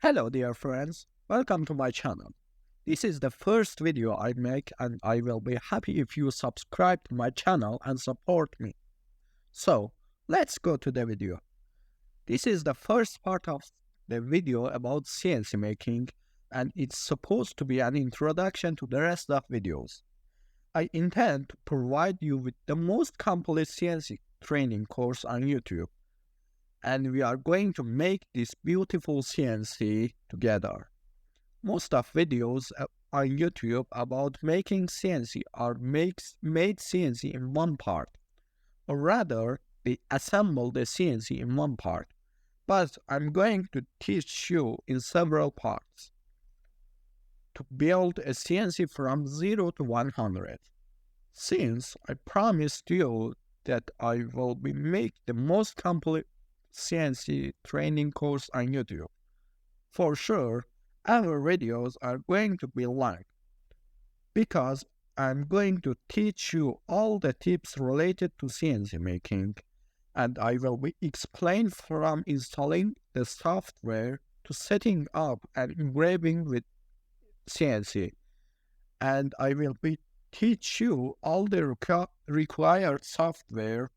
Hello dear friends, welcome to my channel. This is the first video I make and I will be happy if you subscribe to my channel and support me. So, let's go to the video. This is the first part of the video about CNC making and it's supposed to be an introduction to the rest of videos. I intend to provide you with the most complete CNC training course on YouTube. And we are going to make this beautiful CNC together. Most of videos on YouTube about making CNC are made CNC in one part, or rather, they assemble the CNC in one part. But I'm going to teach you in several parts to build a CNC from 0 to 100. Since I promised you that I will be make the most complete CNC training course on YouTube. For sure, our videos are going to be long because I'm going to teach you all the tips related to CNC making and I will be explain from installing the software to setting up and engraving with CNC and I will be teach you all the required software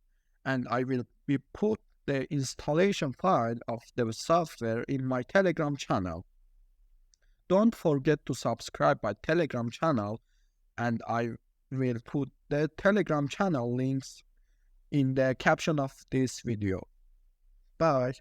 and I will be put the installation file of the software in my Telegram channel. Don't forget to subscribe my Telegram channel and I will put the Telegram channel links in the caption of this video. Bye.